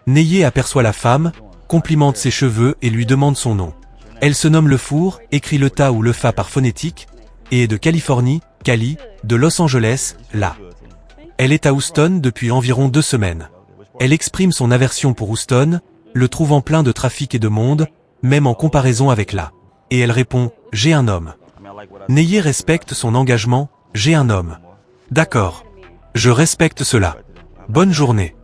Neye aperçoit la femme, complimente ses cheveux et lui demande son nom. Elle se nomme Le Four, écrit le ta ou le fa par phonétique, et est de Californie, Cali, de Los Angeles, là. Elle est à Houston depuis environ 2 semaines. Elle exprime son aversion pour Houston, le trouvant plein de trafic et de monde, même en comparaison avec là. Et elle répond, j'ai un homme. Neye respecte son engagement, j'ai un homme. D'accord. Je respecte cela. Bonne journée.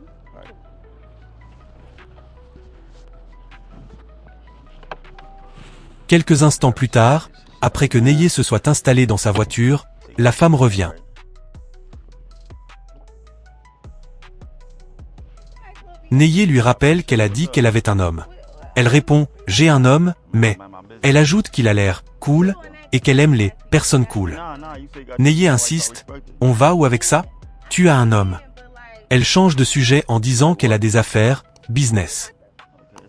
Quelques instants plus tard, après que Neye se soit installé dans sa voiture, la femme revient. Neye lui rappelle qu'elle a dit qu'elle avait un homme. Elle répond « J'ai un homme, mais… » Elle ajoute qu'il a l'air « cool » et qu'elle aime les « personnes cool ». Neye insiste « On va où avec ça ? Tu as un homme. » Elle change de sujet en disant qu'elle a des affaires, business.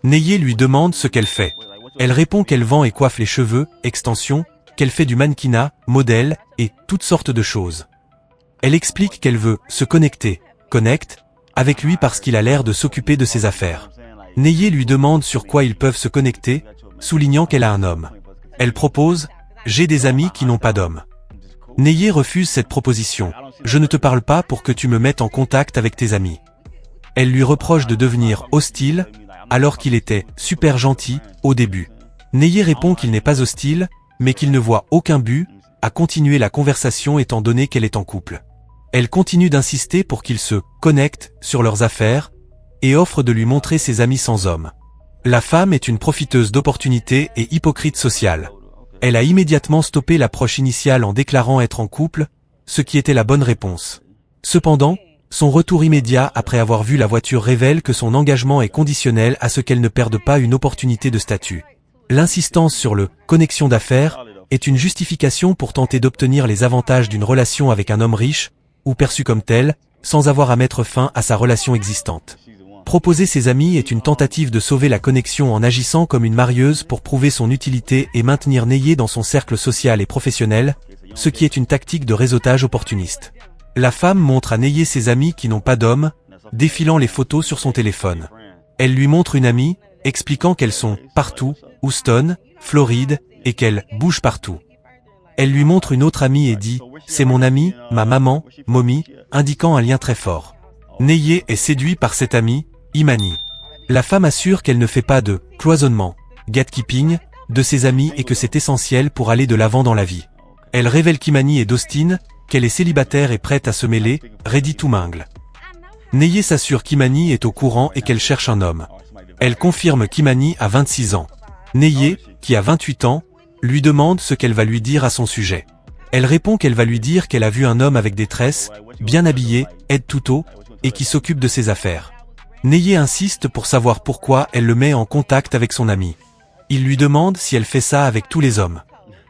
Neye lui demande ce qu'elle fait. Elle répond qu'elle vend et coiffe les cheveux, extensions, qu'elle fait du mannequinat, modèle, et toutes sortes de choses. Elle explique qu'elle veut se connecter, connect, avec lui parce qu'il a l'air de s'occuper de ses affaires. Neye lui demande sur quoi ils peuvent se connecter, soulignant qu'elle a un homme. Elle propose « J'ai des amis qui n'ont pas d'homme ». Neye refuse cette proposition. « Je ne te parle pas pour que tu me mettes en contact avec tes amis ». Elle lui reproche de devenir hostile, alors qu'il était super gentil au début. Neye répond qu'il n'est pas hostile, mais qu'il ne voit aucun but à continuer la conversation étant donné qu'elle est en couple. Elle continue d'insister pour qu'ils se connectent sur leurs affaires et offre de lui montrer ses amis sans homme. La femme est une profiteuse d'opportunités et hypocrite sociale. Elle a immédiatement stoppé l'approche initiale en déclarant être en couple, ce qui était la bonne réponse. Cependant, son retour immédiat après avoir vu la voiture révèle que son engagement est conditionnel à ce qu'elle ne perde pas une opportunité de statut. L'insistance sur le « connexion d'affaires » est une justification pour tenter d'obtenir les avantages d'une relation avec un homme riche, ou perçu comme tel, sans avoir à mettre fin à sa relation existante. Proposer ses amis est une tentative de sauver la connexion en agissant comme une marieuse pour prouver son utilité et maintenir Neye dans son cercle social et professionnel, ce qui est une tactique de réseautage opportuniste. La femme montre à Neye ses amis qui n'ont pas d'homme, défilant les photos sur son téléphone. Elle lui montre une amie, expliquant qu'elles sont partout, Houston, Floride, et qu'elles bougent partout. Elle lui montre une autre amie et dit « C'est mon amie, ma maman, Mommy », indiquant un lien très fort. Neye est séduit par cette amie, Imani. La femme assure qu'elle ne fait pas de « cloisonnement », gatekeeping, de ses amis et que c'est essentiel pour aller de l'avant dans la vie. Elle révèle qu'Imani est d'Austin, qu'elle est célibataire et prête à se mêler, ready to mingle. Neye s'assure qu'Imani est au courant et qu'elle cherche un homme. Elle confirme qu'Imani a 26 ans. Neye, qui a 28 ans, lui demande ce qu'elle va lui dire à son sujet. Elle répond qu'elle va lui dire qu'elle a vu un homme avec des tresses, bien habillé, head to toe, et qui s'occupe de ses affaires. Neye insiste pour savoir pourquoi elle le met en contact avec son ami. Il lui demande si elle fait ça avec tous les hommes.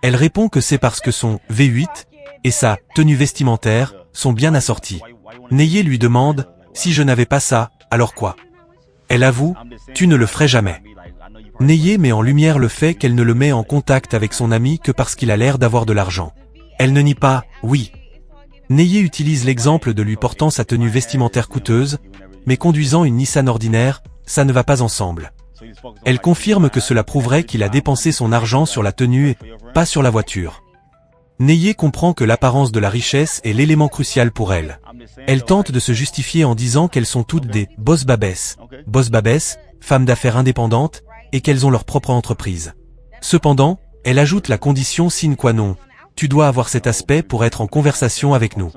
Elle répond que c'est parce que son V8 et sa tenue vestimentaire sont bien assortis. Neye lui demande « Si je n'avais pas ça, alors quoi ?» Elle avoue « Tu ne le ferais jamais ». Neye met en lumière le fait qu'elle ne le met en contact avec son ami que parce qu'il a l'air d'avoir de l'argent. Elle ne nie pas « oui ». Neye utilise l'exemple de lui portant sa tenue vestimentaire coûteuse, mais conduisant une Nissan ordinaire, ça ne va pas ensemble. Elle confirme que cela prouverait qu'il a dépensé son argent sur la tenue et pas sur la voiture. Neye comprend que l'apparence de la richesse est l'élément crucial pour elle. Elle tente de se justifier en disant qu'elles sont toutes des « boss babes », femmes d'affaires indépendantes, et qu'elles ont leur propre entreprise. Cependant, elle ajoute la condition sine qua non. Tu dois avoir cet aspect pour être en conversation avec nous.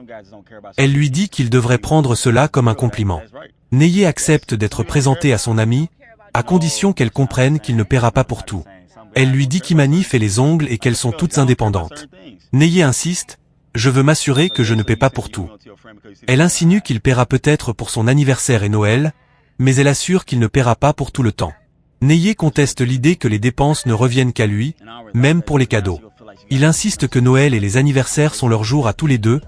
Elle lui dit qu'il devrait prendre cela comme un compliment. Neye accepte d'être présentée à son ami, à condition qu'elle comprenne qu'il ne paiera pas pour tout. Elle lui dit qu'Imani fait les ongles et qu'elles sont toutes indépendantes. Neye insiste, « Je veux m'assurer que je ne paie pas pour tout ». Elle insinue qu'il paiera peut-être pour son anniversaire et Noël, mais elle assure qu'il ne paiera pas pour tout le temps. Neye conteste l'idée que les dépenses ne reviennent qu'à lui, même pour les cadeaux. Il insiste que Noël et les anniversaires sont leurs jours à tous les deux,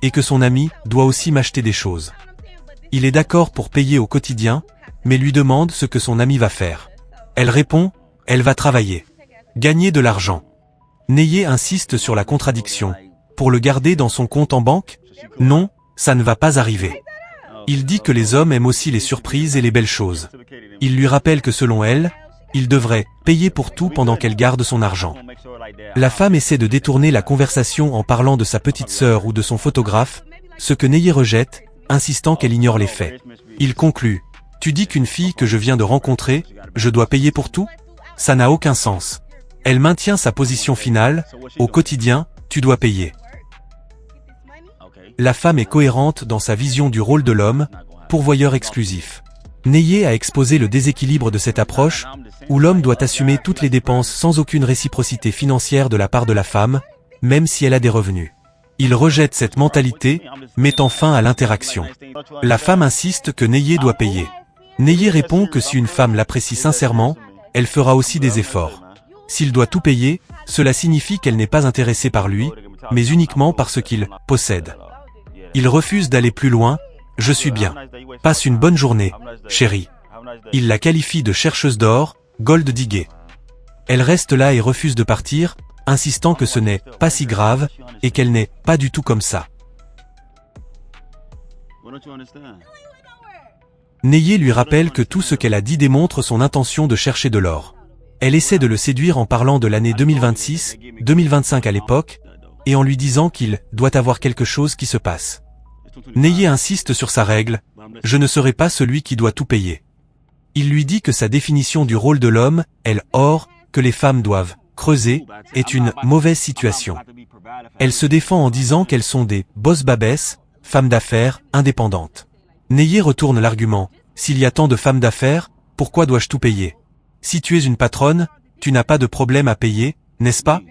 et que son ami doit aussi m'acheter des choses. Il est d'accord pour payer au quotidien, mais lui demande ce que son ami va faire. Elle répond, elle va travailler. Gagner de l'argent. Neye insiste sur la contradiction. Pour le garder dans son compte en banque? Non, ça ne va pas arriver. Il dit que les hommes aiment aussi les surprises et les belles choses. Il lui rappelle que selon elle, il devrait payer pour tout pendant qu'elle garde son argent. La femme essaie de détourner la conversation en parlant de sa petite sœur ou de son photographe, ce que Neye rejette, insistant qu'elle ignore les faits. Il conclut: « Tu dis qu'une fille que je viens de rencontrer, je dois payer pour tout? Ça n'a aucun sens. » Elle maintient sa position finale: « Au quotidien, tu dois payer. » La femme est cohérente dans sa vision du rôle de l'homme, pourvoyeur exclusif. Neye a exposé le déséquilibre de cette approche, où l'homme doit assumer toutes les dépenses sans aucune réciprocité financière de la part de la femme, même si elle a des revenus. Il rejette cette mentalité, mettant fin à l'interaction. La femme insiste que Neye doit payer. Neye répond que si une femme l'apprécie sincèrement, elle fera aussi des efforts. S'il doit tout payer, cela signifie qu'elle n'est pas intéressée par lui, mais uniquement par ce qu'il possède. Il refuse d'aller plus loin: « Je suis bien. Passe une bonne journée, chérie. » Il la qualifie de chercheuse d'or, gold digger. Elle reste là et refuse de partir, insistant que ce n'est pas si grave, et qu'elle n'est pas du tout comme ça. Neye lui rappelle que tout ce qu'elle a dit démontre son intention de chercher de l'or. Elle essaie de le séduire en parlant de l'année 2026, 2025 à l'époque, et en lui disant qu'il doit avoir quelque chose qui se passe. Neye insiste sur sa règle: « Je ne serai pas celui qui doit tout payer. » Il lui dit que sa définition du rôle de l'homme, que les femmes doivent creuser, est une mauvaise situation. Elle se défend en disant qu'elles sont des boss babesses, femmes d'affaires, indépendantes. Neye retourne l'argument: « S'il y a tant de femmes d'affaires, pourquoi dois-je tout payer? Si tu es une patronne, tu n'as pas de problème à payer, n'est-ce pas? »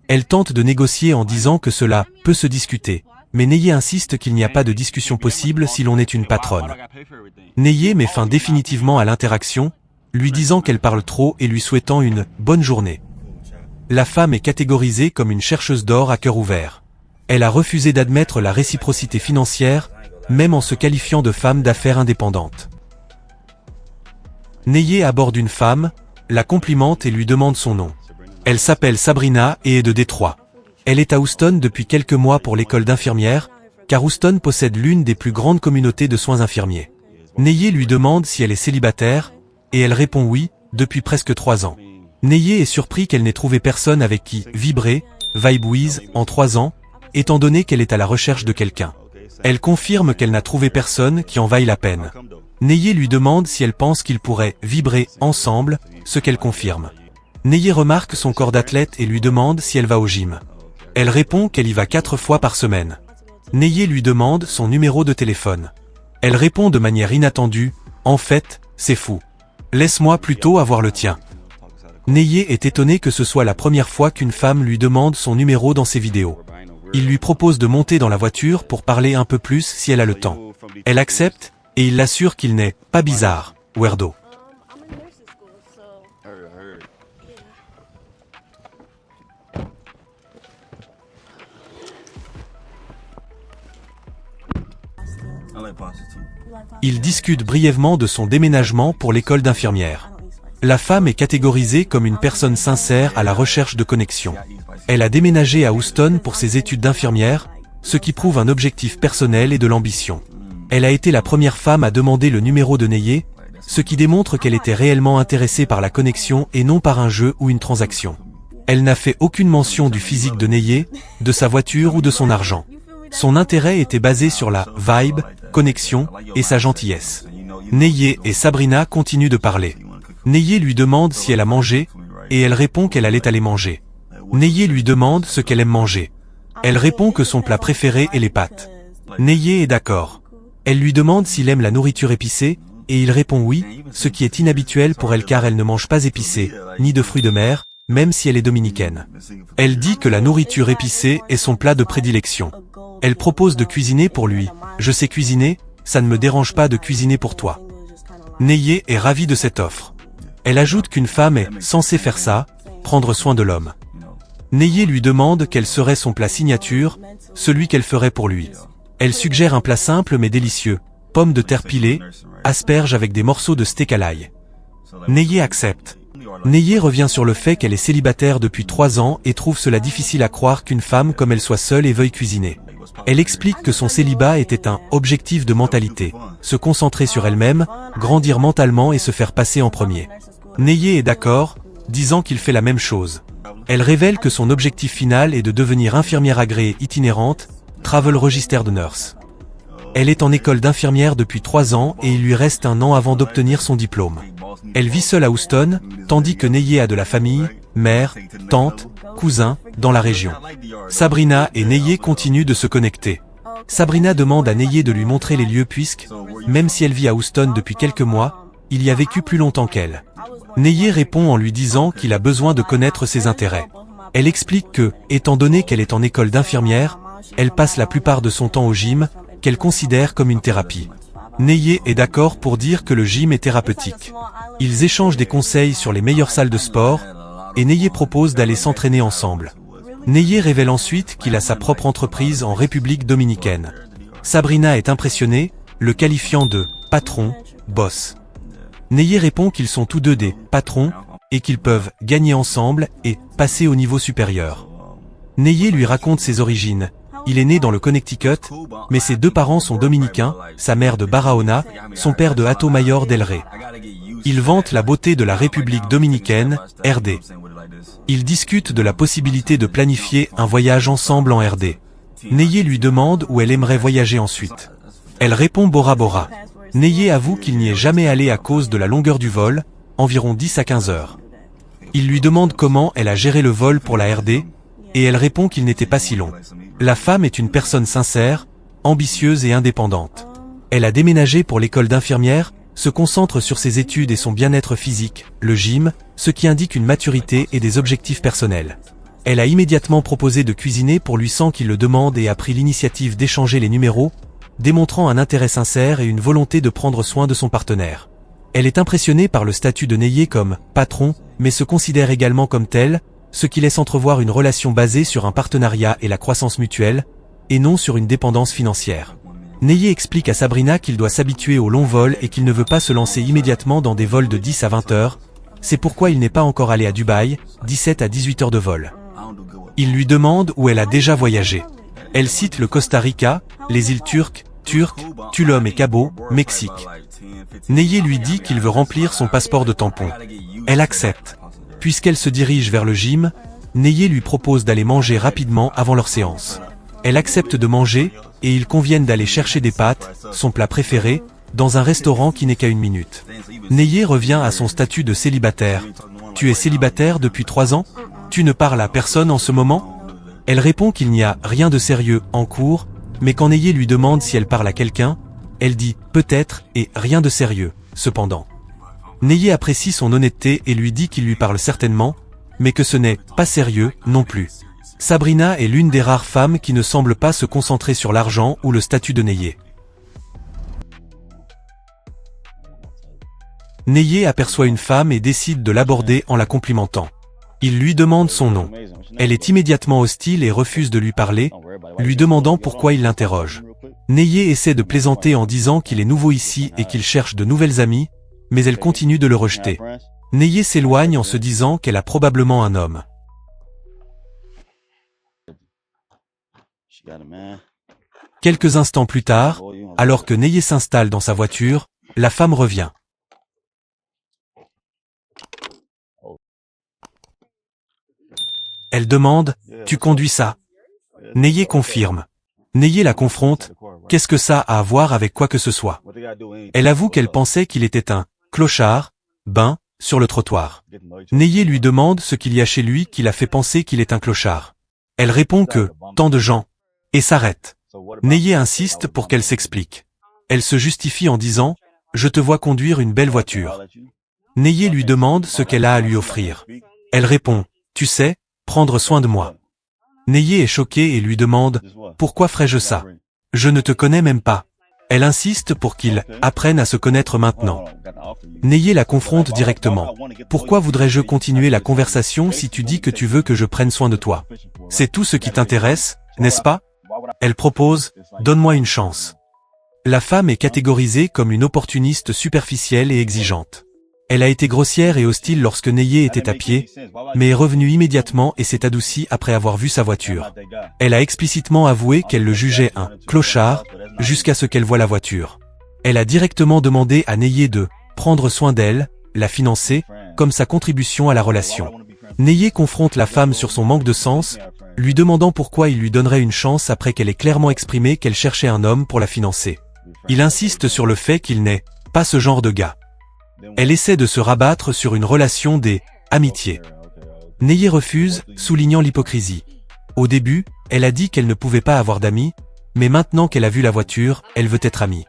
Elle tente de négocier en disant que cela peut se discuter, mais Neye insiste qu'il n'y a pas de discussion possible si l'on est une patronne. Neye met fin définitivement à l'interaction, lui disant qu'elle parle trop et lui souhaitant une bonne journée. La femme est catégorisée comme une chercheuse d'or à cœur ouvert. Elle a refusé d'admettre la réciprocité financière, même en se qualifiant de femme d'affaires indépendante. Neye aborde une femme, la complimente et lui demande son nom. Elle s'appelle Sabrina et est de Détroit. Elle est à Houston depuis quelques mois pour l'école d'infirmière, car Houston possède l'une des plus grandes communautés de soins infirmiers. Neye lui demande si elle est célibataire, et elle répond oui, depuis presque 3 ans. Neye est surpris qu'elle n'ait trouvé personne avec qui vibrer, vibe with, en 3 ans, étant donné qu'elle est à la recherche de quelqu'un. Elle confirme qu'elle n'a trouvé personne qui en vaille la peine. Neye lui demande si elle pense qu'ils pourraient vibrer ensemble, ce qu'elle confirme. Neye remarque son corps d'athlète et lui demande si elle va au gym. Elle répond qu'elle y va 4 fois par semaine. Neye lui demande son numéro de téléphone. Elle répond de manière inattendue: « En fait, c'est fou. Laisse-moi plutôt avoir le tien. » Neye est étonné que ce soit la première fois qu'une femme lui demande son numéro dans ses vidéos. Il lui propose de monter dans la voiture pour parler un peu plus si elle a le temps. Elle accepte, et il l'assure qu'il n'est pas bizarre, weirdo. Ils discutent brièvement de son déménagement pour l'école d'infirmière. La femme est catégorisée comme une personne sincère à la recherche de connexion. Elle a déménagé à Houston pour ses études d'infirmière, ce qui prouve un objectif personnel et de l'ambition. Elle a été la première femme à demander le numéro de Neye, ce qui démontre qu'elle était réellement intéressée par la connexion et non par un jeu ou une transaction. Elle n'a fait aucune mention du physique de Neye, de sa voiture ou de son argent. Son intérêt était basé sur la vibe, connexion, et sa gentillesse. Neye et Sabrina continuent de parler. Neye lui demande si elle a mangé, et elle répond qu'elle allait aller manger. Neye lui demande ce qu'elle aime manger. Elle répond que son plat préféré est les pâtes. Neye est d'accord. Elle lui demande s'il aime la nourriture épicée, et il répond oui, ce qui est inhabituel pour elle car elle ne mange pas épicé, ni de fruits de mer, même si elle est dominicaine. Elle dit que la nourriture épicée est son plat de prédilection. Elle propose de cuisiner pour lui. « Je sais cuisiner, ça ne me dérange pas de cuisiner pour toi. » Neye est ravie de cette offre. Elle ajoute qu'une femme est censée faire ça, prendre soin de l'homme. Neye lui demande quel serait son plat signature, celui qu'elle ferait pour lui. Elle suggère un plat simple mais délicieux, pommes de terre pilées, asperges avec des morceaux de steak à l'ail. Neye accepte. Neye revient sur le fait qu'elle est célibataire depuis 3 ans et trouve cela difficile à croire qu'une femme comme elle soit seule et veuille cuisiner. Elle explique que son célibat était un objectif de mentalité, se concentrer sur elle-même, grandir mentalement et se faire passer en premier. Neye est d'accord, disant qu'il fait la même chose. Elle révèle que son objectif final est de devenir infirmière agréée itinérante, Travel Registered Nurse. Elle est en école d'infirmière depuis 3 ans et il lui reste un an avant d'obtenir son diplôme. Elle vit seule à Houston, tandis que Neye a de la famille, mère, tante, cousin, dans la région. Sabrina et Neye continuent de se connecter. Sabrina demande à Neye de lui montrer les lieux puisque, même si elle vit à Houston depuis quelques mois, il y a vécu plus longtemps qu'elle. Neye répond en lui disant qu'il a besoin de connaître ses intérêts. Elle explique que, étant donné qu'elle est en école d'infirmière, elle passe la plupart de son temps au gym, qu'elle considère comme une thérapie. Neye est d'accord pour dire que le gym est thérapeutique. Ils échangent des conseils sur les meilleures salles de sport, et Neye propose d'aller s'entraîner ensemble. Neye révèle ensuite qu'il a sa propre entreprise en République dominicaine. Sabrina est impressionnée, le qualifiant de « patron »,« boss ». Neye répond qu'ils sont tous deux des « patrons » et qu'ils peuvent gagner ensemble et passer au niveau supérieur. Neye lui raconte ses origines. Il est né dans le Connecticut, mais ses 2 parents sont dominicains, sa mère de Barahona, son père de Hato Mayor del Rey. Il vante la beauté de la République dominicaine, RD. Ils discutent de la possibilité de planifier un voyage ensemble en RD. Neye lui demande où elle aimerait voyager ensuite. Elle répond Bora Bora. Neye avoue qu'il n'y est jamais allé à cause de la longueur du vol, environ 10 à 15 heures. Il lui demande comment elle a géré le vol pour la RD, et elle répond qu'il n'était pas si long. La femme est une personne sincère, ambitieuse et indépendante. Elle a déménagé pour l'école d'infirmière, se concentre sur ses études et son bien-être physique, le gym, ce qui indique une maturité et des objectifs personnels. Elle a immédiatement proposé de cuisiner pour lui sans qu'il le demande et a pris l'initiative d'échanger les numéros, démontrant un intérêt sincère et une volonté de prendre soin de son partenaire. Elle est impressionnée par le statut de Neye comme « patron », mais se considère également comme tel, ce qui laisse entrevoir une relation basée sur un partenariat et la croissance mutuelle, et non sur une dépendance financière. Neye explique à Sabrina qu'il doit s'habituer aux longs vols et qu'il ne veut pas se lancer immédiatement dans des vols de 10 à 20 heures, c'est pourquoi il n'est pas encore allé à Dubaï, 17 à 18 heures de vol. Il lui demande où elle a déjà voyagé. Elle cite le Costa Rica, les îles Turques, Tulum et Cabo, Mexique. Neye lui dit qu'il veut remplir son passeport de tampon. Elle accepte. Puisqu'elle se dirige vers le gym, Neye lui propose d'aller manger rapidement avant leur séance. Elle accepte de manger, et ils conviennent d'aller chercher des pâtes, son plat préféré, dans un restaurant qui n'est qu'à 1 minute. Neye revient à son statut de célibataire. « Tu es célibataire depuis 3 ans? Tu ne parles à personne en ce moment ?» Elle répond qu'il n'y a rien de sérieux en cours, mais quand Neye lui demande si elle parle à quelqu'un, elle dit « peut-être » et « rien de sérieux », cependant. Neye apprécie son honnêteté et lui dit qu'il lui parle certainement, mais que ce n'est pas sérieux non plus. Sabrina est l'une des rares femmes qui ne semble pas se concentrer sur l'argent ou le statut de Neye. Neye aperçoit une femme et décide de l'aborder en la complimentant. Il lui demande son nom. Elle est immédiatement hostile et refuse de lui parler, lui demandant pourquoi il l'interroge. Neye essaie de plaisanter en disant qu'il est nouveau ici et qu'il cherche de nouvelles amies, mais elle continue de le rejeter. Neye s'éloigne en se disant qu'elle a probablement un homme. Quelques instants plus tard, alors que Neye s'installe dans sa voiture, la femme revient. Elle demande « Tu conduis ça ?» Neye confirme. Neye la confronte « Qu'est-ce que ça a à voir avec quoi que ce soit ?» Elle avoue qu'elle pensait qu'il était un « clochard », sur le trottoir. Neye lui demande ce qu'il y a chez lui qui l'a fait penser qu'il est un clochard. Elle répond que « tant de gens » et s'arrête. Neye insiste pour qu'elle s'explique. Elle se justifie en disant « Je te vois conduire une belle voiture ». Neye lui demande ce qu'elle a à lui offrir. Elle répond « Tu sais, prendre soin de moi ». Neye est choquée et lui demande « Pourquoi ferais-je ça? Je ne te connais même pas ». Elle insiste pour qu'ils apprennent à se connaître maintenant. Neye la confronte directement. « Pourquoi voudrais-je continuer la conversation si tu dis que tu veux que je prenne soin de toi? C'est tout ce qui t'intéresse, n'est-ce pas ?» Elle propose « Donne-moi une chance ». La femme est catégorisée comme une opportuniste superficielle et exigeante. Elle a été grossière et hostile lorsque Neye était à pied, mais est revenue immédiatement et s'est adoucie après avoir vu sa voiture. Elle a explicitement avoué qu'elle le jugeait un « clochard » jusqu'à ce qu'elle voie la voiture. Elle a directement demandé à Neye de « prendre soin d'elle », la financer, comme sa contribution à la relation. Neye confronte la femme sur son manque de sens, lui demandant pourquoi il lui donnerait une chance après qu'elle ait clairement exprimé qu'elle cherchait un homme pour la financer. Il insiste sur le fait qu'il n'est pas ce genre de gars. Elle essaie de se rabattre sur une relation des amitiés. Neye refuse, soulignant l'hypocrisie. Au début, elle a dit qu'elle ne pouvait pas avoir d'amis, mais maintenant qu'elle a vu la voiture, elle veut être amie.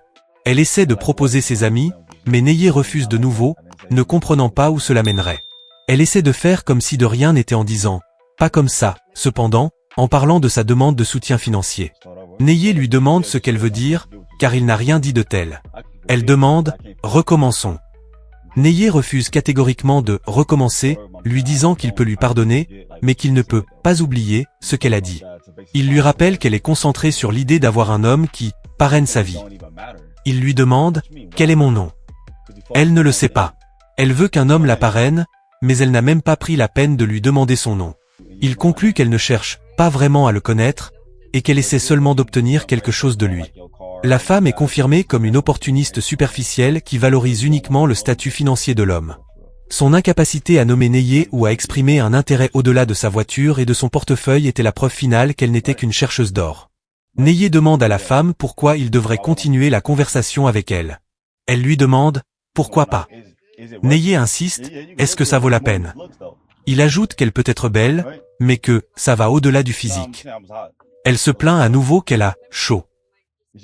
Elle essaie de proposer ses amis, mais Neye refuse de nouveau, ne comprenant pas où cela mènerait. Elle essaie de faire comme si de rien n'était en disant « pas comme ça », cependant, en parlant de sa demande de soutien financier. Neye lui demande ce qu'elle veut dire, car il n'a rien dit de tel. Elle demande « recommençons ». Neye refuse catégoriquement de recommencer, lui disant qu'il peut lui pardonner, mais qu'il ne peut pas oublier ce qu'elle a dit. Il lui rappelle qu'elle est concentrée sur l'idée d'avoir un homme qui parraine sa vie. Il lui demande « quel est mon nom ?» Elle ne le sait pas. Elle veut qu'un homme la parraine, mais elle n'a même pas pris la peine de lui demander son nom. Il conclut qu'elle ne cherche pas vraiment à le connaître, et qu'elle essaie seulement d'obtenir quelque chose de lui. La femme est confirmée comme une opportuniste superficielle qui valorise uniquement le statut financier de l'homme. Son incapacité à nommer Neye ou à exprimer un intérêt au-delà de sa voiture et de son portefeuille était la preuve finale qu'elle n'était qu'une chercheuse d'or. Neye demande à la femme pourquoi il devrait continuer la conversation avec elle. Elle lui demande « pourquoi pas ?» Neye insiste « est-ce que ça vaut la peine ?» Il ajoute qu'elle peut être belle, mais que ça va au-delà du physique. Elle se plaint à nouveau qu'elle a chaud.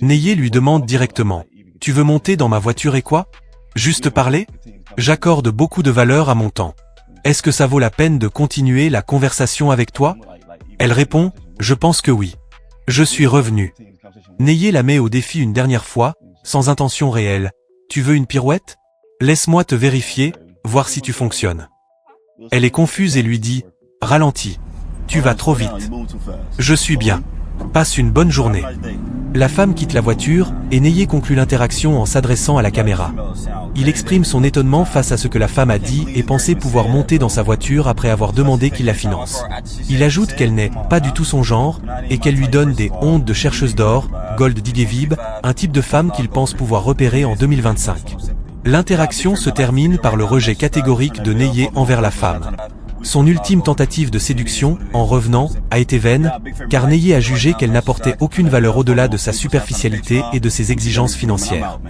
Neye lui demande directement « tu veux monter dans ma voiture et quoi ? Juste parler ? J'accorde beaucoup de valeur à mon temps. Est-ce que ça vaut la peine de continuer la conversation avec toi ? » Elle répond « je pense que oui. Je suis revenu. » Neye la met au défi une dernière fois, sans intention réelle. « Tu veux une pirouette ? Laisse-moi te vérifier, voir si tu fonctionnes. » Elle est confuse et lui dit « ralentis. Tu vas trop vite. Je suis bien. Passe une bonne journée. » La femme quitte la voiture, et Neye conclut l'interaction en s'adressant à la caméra. Il exprime son étonnement face à ce que la femme a dit et pensait pouvoir monter dans sa voiture après avoir demandé qu'il la finance. Il ajoute qu'elle n'est pas du tout son genre, et qu'elle lui donne des ondes de chercheuse d'or, gold digger vibe, un type de femme qu'il pense pouvoir repérer en 2025. L'interaction se termine par le rejet catégorique de Neye envers la femme. Son ultime tentative de séduction, en revenant, a été vaine, car Neye a jugé qu'elle n'apportait aucune valeur au-delà de sa superficialité et de ses exigences financières.